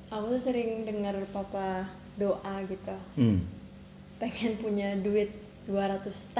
Aku tuh sering dengar papa doa gitu. Hmm, Pengen punya duit 200 T.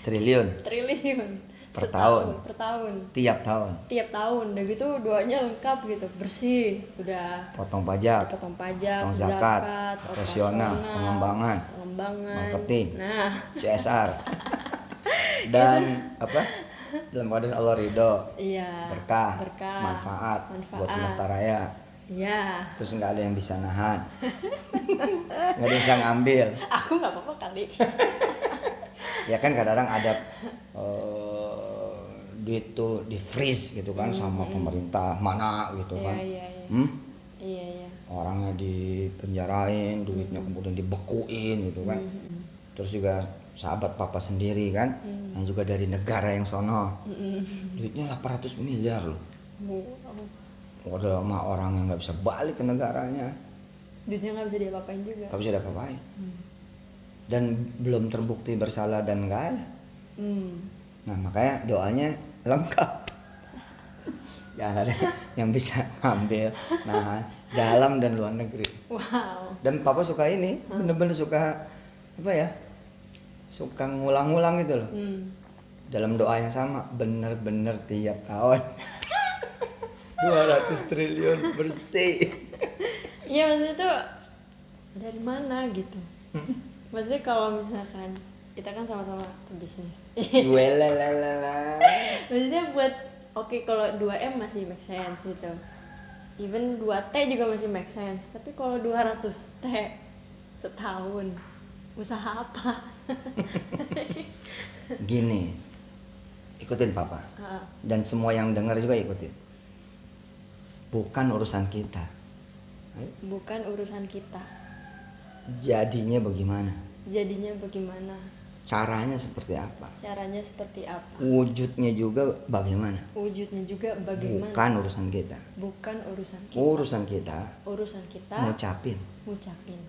triliun Triliun. per tahun, Per tahun. tiap tahun. Tiap tahun. Udah gitu doanya lengkap gitu. Bersih. Udah Potong pajak, potong pajak, potong zakat, operasional, operasional, pengembangan, pengembangan. marketing, Nah, CSR, dan apa? Dalam keadaan Allah ridho, iya. berkah, Berkah, manfaat buat manfaat. semesta raya. Iya. Terus nggak ada yang bisa nahan, nggak ada yang bisa ngambil. Aku nggak apa-apa kali. Ya kan kadang-kadang ada duit tuh di freeze gitu kan sama pemerintah mana gitu Iya, kan. iya, iya. Hmm? Iya, iya. Orangnya dipenjarain, duitnya kemudian dibekuin gitu kan. Terus juga sahabat papa sendiri kan, yang juga dari negara yang sono, duitnya 800 miliar loh. Wow. Udah mah orang yang nggak bisa balik ke negaranya, Duitnya nggak bisa diapa-apain juga. nggak bisa apa-apain. Dan belum terbukti bersalah dan nggak ada. Nah makanya doanya lengkap. Jangan ada yang bisa ngambil, nahan, dalam dan luar negeri. Wow. Dan papa suka ini, bener-bener suka apa ya? Suka ngulang-ngulang gitu loh. Dalam doa yang sama, bener-bener tiap tahun 200 triliun bersih. Iya, maksudnya tuh dari mana gitu. Maksudnya kalau misalkan kita kan sama-sama bisnis. Welalala. Maksudnya buat oke, kalau 2M masih make sense gitu. Even 2T juga masih make sense. Tapi kalau 200 T setahun, usaha apa? Gini, ikutin papa. Ah, Dan semua yang dengar juga ikutin. Bukan urusan kita. Ayo, bukan urusan kita. jadinya bagaimana? Jadinya bagaimana? Caranya seperti apa? Caranya seperti apa? Wujudnya juga bagaimana? Wujudnya juga bagaimana? Bukan urusan kita. Bukan urusan kita. Urusan kita Urusan kita ngucapin, ngucapin,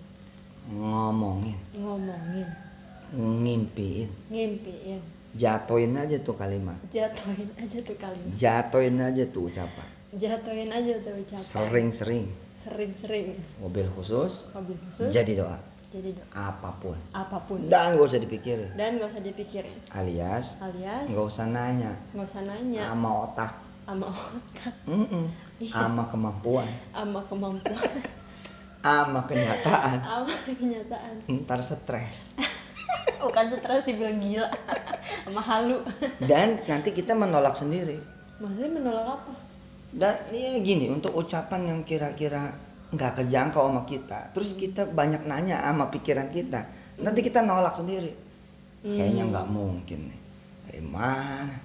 ngomongin, ngomongin, ngimpiin. ngimpiin. Jatoin aja tuh kalimat. Jatuhin aja tuh kalimat. Jatoin aja tuh ucapan. Jatuhin aja tuh ucapan. Sering-sering. Sering-sering. Mobil khusus, Mobil khusus. jadi doa. Jadi doa. Apapun. Apapun. Dan gak usah dipikirin. Dan gak usah dipikirin. Alias Alias gak usah nanya gak usah nanya sama otak, sama otak, sama kemampuan, sama kemampuan, sama kenyataan. sama kenyataan. Ntar stres. Bukan stres, dibilang gila. Sama halu. Dan nanti kita menolak sendiri. Maksudnya menolak apa? Dan ya gini, untuk ucapan yang kira-kira nggak kejangkau sama kita, terus kita banyak nanya sama pikiran kita, nanti kita nolak sendiri. Kayaknya nggak mungkin nih. Dari mana?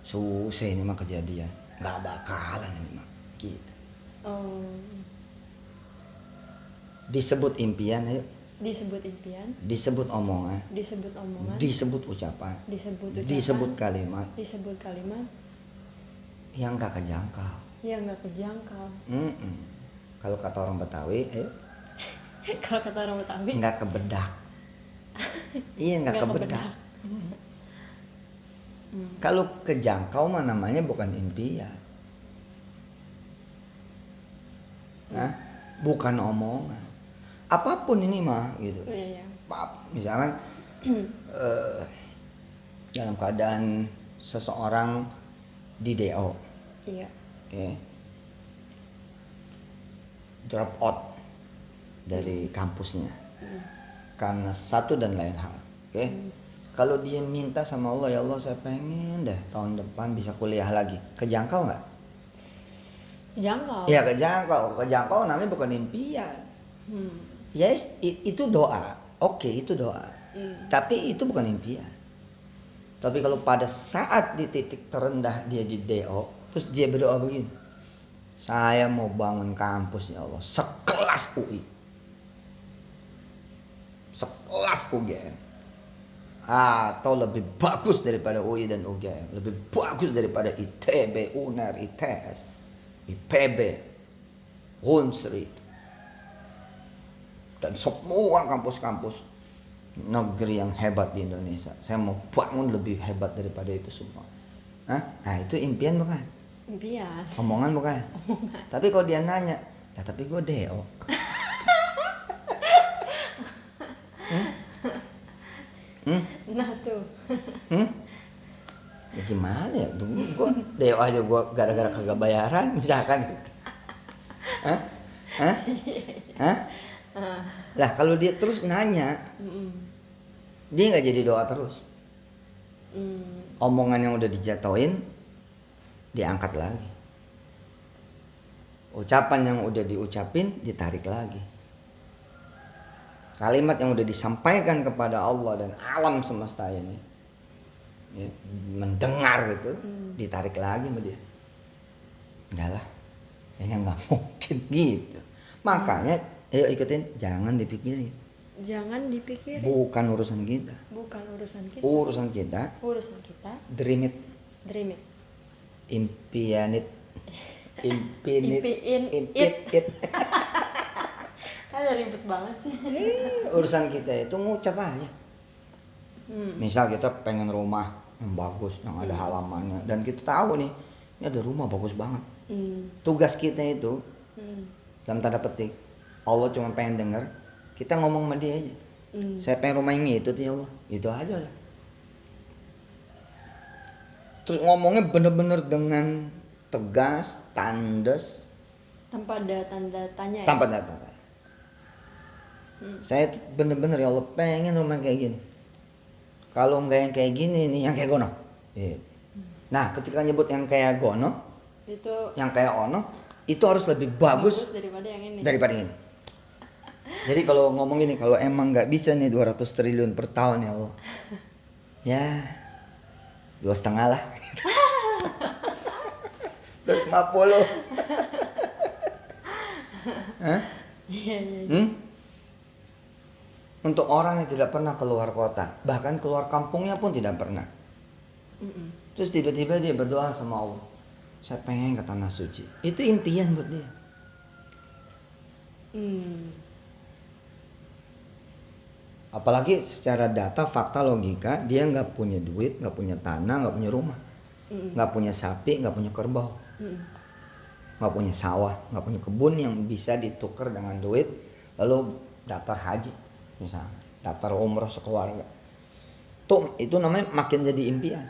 Susah ini mah kejadian. Nggak bakalan ini mah. Gitu. Oh, Disebut impian, ayo. disebut impian, Disebut omongan. disebut omongan, Disebut ucapan. disebut ucapan, Disebut kalimat disebut kalimat yang nggak kejangkau. yang nggak kejangkau. Kalau kata orang Betawi, ayo, Kalau kata orang Betawi, nggak kebedak. Iya, nggak nggak kebedak. Kalau kejangkau mah namanya bukan impian. Nah, bukan omongan. Apapun ini mah gitu. Iya, iya. Misalkan dalam keadaan seseorang di DO, Iya. oke, drop out dari kampusnya karena satu dan lain hal, oke. Kalau dia minta sama Allah, ya Allah saya pengen deh tahun depan bisa kuliah lagi, kejangkau nggak? Kejangkau. Ya kejangkau namanya bukan impian. Yes, itu doa, oke, itu doa. Tapi itu bukan impian. Tapi kalau pada saat di titik terendah dia di DO, terus dia berdoa begini, saya mau bangun kampus ya Allah, sekelas UI, sekelas UGM, atau lebih bagus daripada UI dan UGM, lebih bagus daripada ITB, UNER, ITS, IPB, Unsri, dan semua kampus-kampus negeri yang hebat di Indonesia. Saya mau bangun lebih hebat daripada itu semua. Nah itu impian bukan? Impian. Omongan bukan? Tapi kalau dia nanya, Ya tapi gue DO. Nah tuh. Ya gimana ya? Gue DO aja gue gara-gara kagak bayaran misalkan gitu. Hah? Hah? Hah? Lah kalau dia terus nanya, dia nggak jadi doa terus. Omongan yang udah dijatuhin diangkat lagi. Ucapan yang udah diucapin ditarik lagi. Kalimat yang udah disampaikan kepada Allah dan alam semesta ini ya, mendengar gitu, ditarik lagi sama dia. Udahlah, kayaknya nggak mungkin gitu. Makanya ayo ikutin, jangan dipikirin. Jangan dipikirin. Bukan urusan kita. Bukan urusan kita. Urusan kita. Urusan kita. Dream it. Dream it. Impian it. Impin it. Kayak ribet banget sih. Urusan kita itu ngucap aja. Misal kita pengen rumah yang bagus, yang ada halamannya, dan kita tahu nih, ini ada rumah bagus banget. Tugas kita itu, dalam tanda petik, Allah cuma pengen denger, kita ngomong sama dia aja. Saya pengen rumah yang itu ya Allah, itu aja lah. Terus ngomongnya bener-bener dengan tegas, tandes, tanpa ada tanda tanya. Tanpa ada tanda tanya. Saya tuh bener-bener ya Allah pengen rumah kayak gini. Kalau enggak yang kayak gini nih, yang kayak gono. Nah, ketika nyebut yang kayak gono, itu yang kayak ono, itu harus lebih bagus daripada yang ini. Daripada ini. Jadi kalau ngomong gini, kalau emang nggak bisa nih 200 triliun per tahun ya Allah, ya 2,5 lah. 250. Hah? Iya. Untuk orang yang tidak pernah keluar kota, bahkan keluar kampungnya pun tidak pernah. Terus tiba-tiba dia berdoa sama Allah, saya pengen ke tanah suci. Itu impian buat dia. Apalagi secara data, fakta, logika, dia nggak punya duit, nggak punya tanah, nggak punya rumah, nggak punya sapi, nggak punya kerbau, nggak punya sawah, nggak punya kebun yang bisa ditukar dengan duit, lalu daftar haji, misalnya, daftar umroh sekeluarga. Tuh, itu namanya makin jadi impian.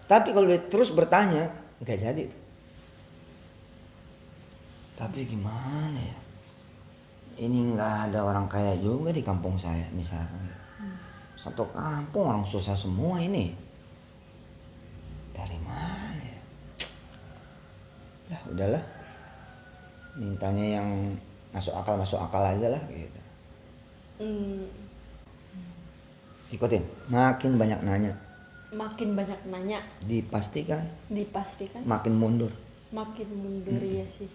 Tapi kalau dia terus bertanya, nggak jadi. Tapi gimana ya? Ini nggak ada orang kaya juga di kampung saya misalkan. Satu kampung orang susah semua ini. Dari mana ya? Lah udahlah. Mintanya yang masuk akal aja lah gitu. Ikutin. Makin banyak nanya. Makin banyak nanya. Dipastikan. Makin mundur. Ya sih.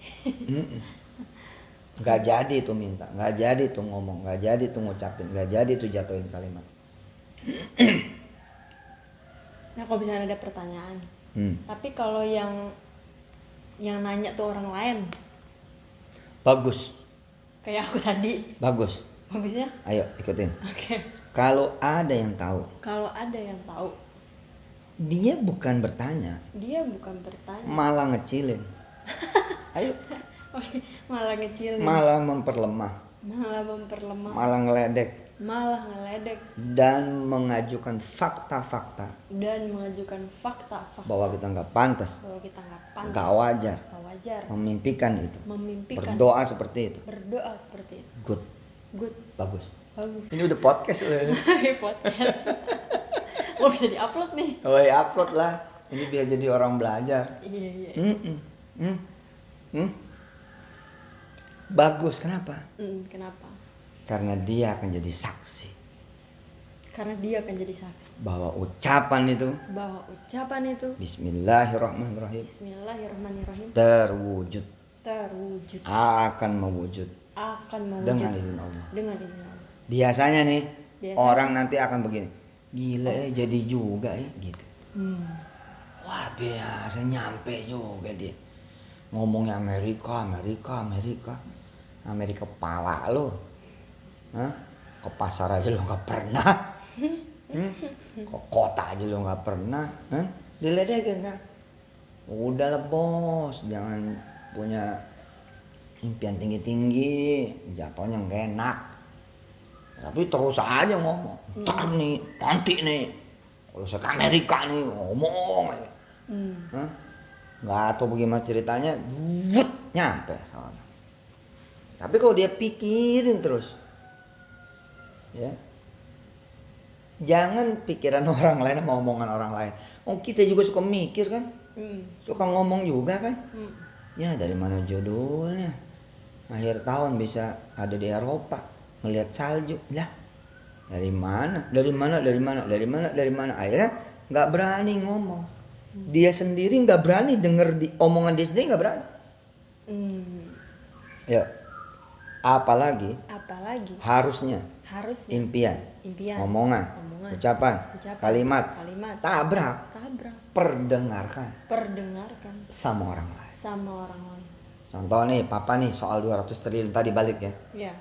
Gak jadi tuh minta, gak jadi tuh ngomong, gak jadi tuh ngucapin, gak jadi tuh jatuhin kalimat. Nah kalau misalnya ada pertanyaan, tapi kalau yang nanya tuh orang lain, bagus. Kayak aku tadi. Bagus. Bagusnya? Ayo ikutin. Oke. Kalau ada yang tahu. Dia bukan bertanya. Malah ngecilin. Ayo. Malah ngecilin. Malah memperlemah. Malah ngeledek. Dan mengajukan fakta-fakta. Bahwa kita nggak pantas. Nggak wajar. Memimpikan itu. Berdoa seperti itu. Good. Bagus. Ini udah podcast udah. Podcast. Oh bisa diupload nih. Oh ya upload lah. Ini biar jadi orang belajar. Iya. Bagus, kenapa? Kenapa? Karena dia akan jadi saksi. Bahwa ucapan itu. Bismillahirrahmanirrahim. Terwujud. Akan mewujud. Dengan izin Allah. Biasanya nih, orang nanti akan begini. Gila jadi juga ya gitu. Luar biasa, nyampe juga dia. Ngomongnya Amerika pala lo. Hah? Ke pasar aja lo nggak pernah. Ke kota aja lo nggak pernah. Diledekin kan? Udahlah bos, jangan punya impian tinggi-tinggi, jatuhnya nggak enak. Tapi terus aja ngomong, ntar nih, nanti nih, kalau saya ke Amerika nih ngomong aja. Hah? Nggak tahu bagaimana ceritanya, nyampe soalnya. Tapi kalau dia pikirin terus, ya, jangan pikiran orang lain sama omongan orang lain. Oh kita juga suka mikir kan, suka ngomong juga kan. Ya dari mana jodohnya? Akhir tahun bisa ada di Eropa ngelihat salju, lah dari mana? Akhirnya nggak berani ngomong. Dia sendiri nggak berani denger omongan dia sendiri nggak berani. Ya, apalagi harusnya impian, omongan, ucapan, kalimat, tabrak, perdengarkan sama orang lain. Contoh nih, papa nih soal 200 triliun tadi balik ya. Iya.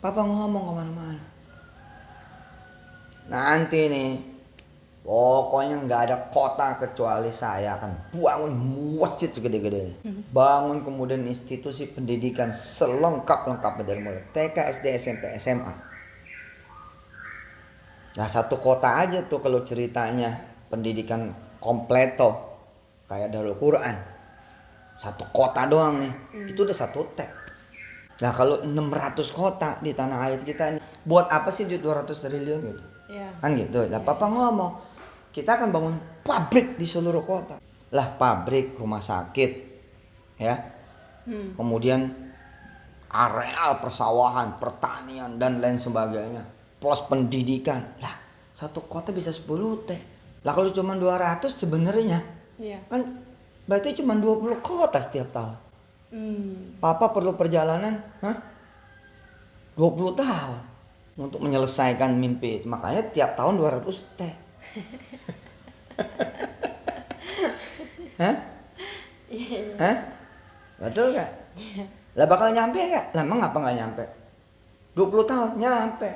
Papa ngomong kemana-mana. Nanti nih, pokoknya nggak ada kota kecuali saya akan bangun masjid segede-gedenya. Bangun kemudian institusi pendidikan selengkap-lengkapnya dari mulai TK, SD, SMP, SMA. Nah satu kota aja tuh kalau ceritanya pendidikan kompleto kayak Darul Quran. Satu kota doang nih, itu udah 1 T. Nah kalau 600 kota di tanah air kita ini, buat apa sih 200 triliun gitu? Kan gitu. Lah papa ngomong, kita akan bangun pabrik di seluruh kota. Lah pabrik, rumah sakit, ya. Kemudian areal persawahan, pertanian dan lain sebagainya. Plus pendidikan. Lah satu kota bisa 10 T. Lah kalau cuma 200 sebenarnya, kan berarti cuma 20 kota setiap tahun. Papa perlu perjalanan 20 tahun untuk menyelesaikan mimpi itu. Makanya tiap tahun 200 T. Hah? Betul gak? Lah bakal nyampe gak? Lah emang ngapa gak nyampe? 20 tahun nyampe.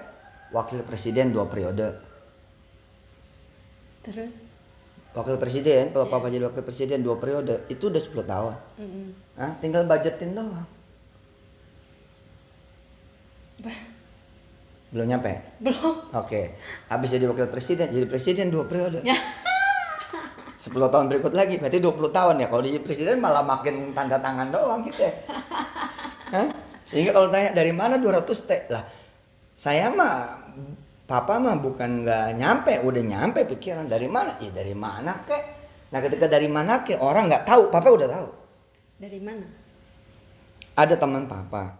Wakil presiden 2 periode. Terus? Wakil presiden, kalau papa jadi wakil presiden 2 periode, itu udah 10 tahun. Tinggal budgetin doang. Belum nyampe? Belum. Oke. Habis jadi wakil presiden, jadi presiden 2 periode. 10 tahun berikut lagi, berarti 20 tahun ya. Kalau jadi presiden malah makin tanda tangan doang kita. Sehingga kalau tanya dari mana 200 T? Lah, saya mah papa mah bukan nggak nyampe, udah nyampe pikiran. Dari mana? Ya dari mana kek. Nah ketika dari mana kek orang nggak tahu, papa udah tahu. Dari mana? Ada teman papa